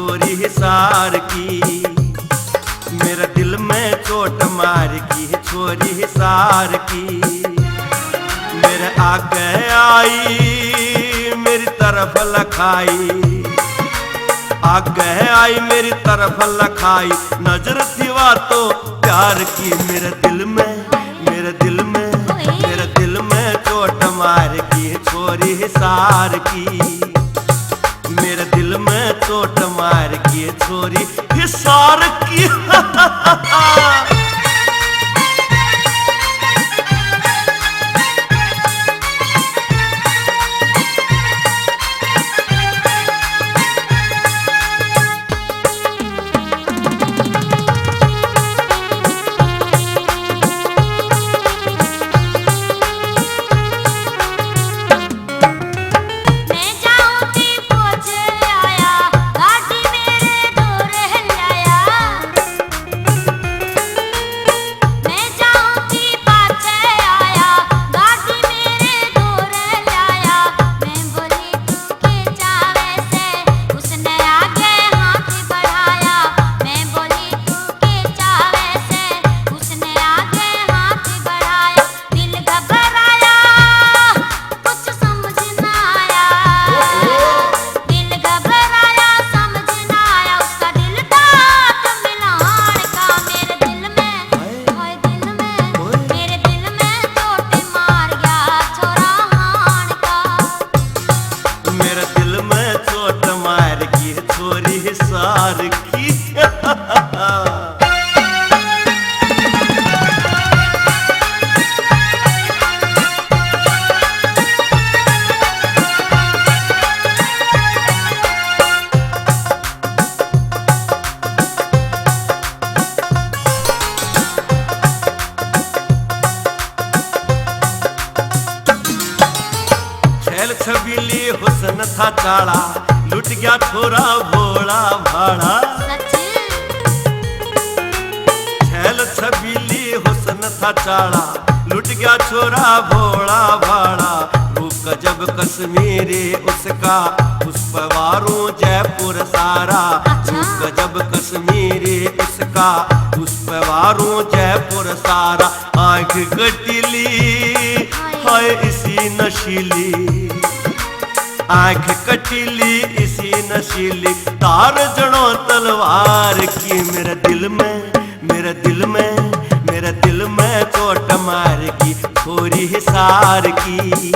छोरी हिसार की। मेरे दिल में चोट मार की छोरी हिसार की। मेरे आगे आई मेरी तरफ लखाई, आगे आई मेरी तरफ लखाई। नजर सिवा तो प्यार की। मेरे दिल में चोट मार की छोरी हिसार की। मेरे दिल में चोट मार की छोरी हिसार की। छबीली हुस्न था चाड़ा, लुट गया छोरा भोला भाड़ा। छैल छबीली हुस्न था चाड़ा, लुट गया छोरा भोला भाड़ा। रूप गजब कश्मीरी उसका, उस पवारों जयपुर सारा। रूप गजब कश्मीरी उसका, उस पवारों जयपुर सारा। आंख कटीली हाय इसी नशीली, आंख कटीली इसी नशीली। तार जड़ो तलवार की। मेरे दिल में चोट मार की छोरी हिसार की।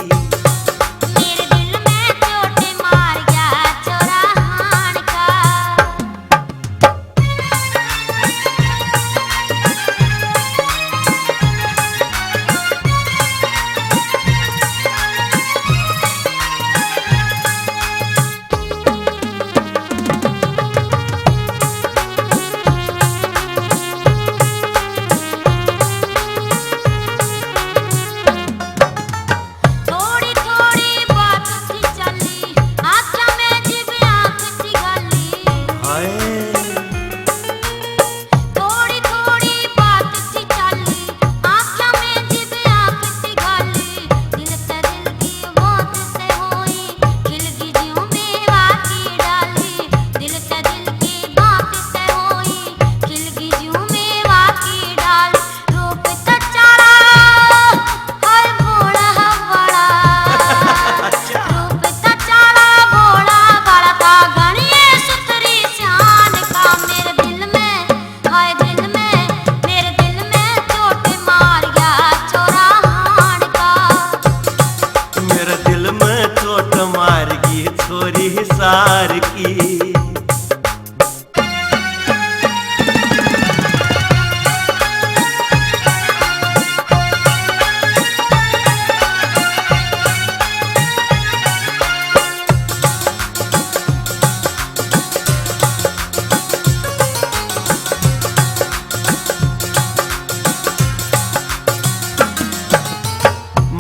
हिसार की।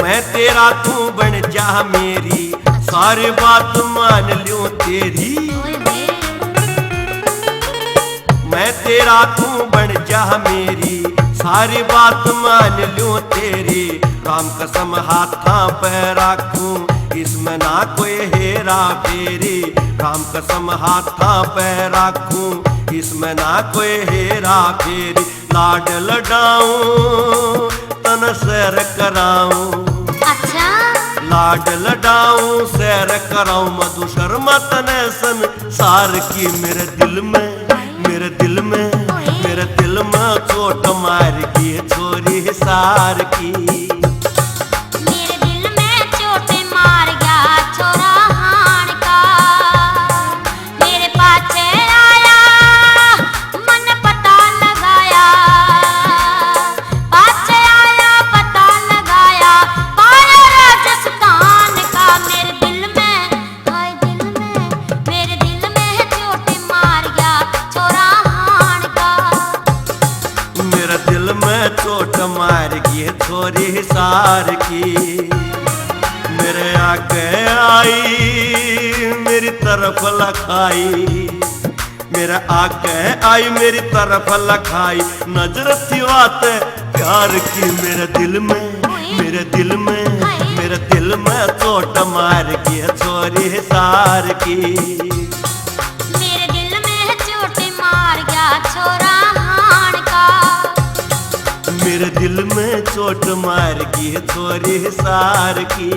मैं तेरा तू बन जा मेरी, सारी बात मान लूं तेरी। मैं तेरा तू बन जा मेरी, सारी बात मान लूं तेरी। राम कसम हाथा पे राखूं, इसमें ना कोई है हेरा फेरी। राम कसम हाथा पे राखूं इसमें ना कोई हेरा फेरी। लाड लडाऊं तन सैर कराऊं, अच्छा लाड लडाऊं सैर कराऊं मधु शर्मा तने संसार की। मेरे दिल में मेरे दिल में मेरे दिल में चोट मार की छोरी हिसार की। मेरे दिल में चोट मार गया छोरा हाण का। मेरे पाछे आया मन पता लगाया, पाछे आया पता लगाया पाया राजस्थान का। मेरे दिल में हाय दिल में मेरे दिल में चोट मार गया छोरा हाण का। मेरे दिल में चोट मार की छोरी हिसार की। मेरे आगे आई मेरी तरफ लखाई, मेरे आगे आई मेरी तरफ लखाई। नजर थी बात प्यार की। मेरे दिल में मेरे दिल में मेरे दिल में चोट मार की छोरी हिसार की। मेरे दिल में चोट मार गया छोरा हाण का। मेरे दिल में चोट मार की छोरी हिसार की।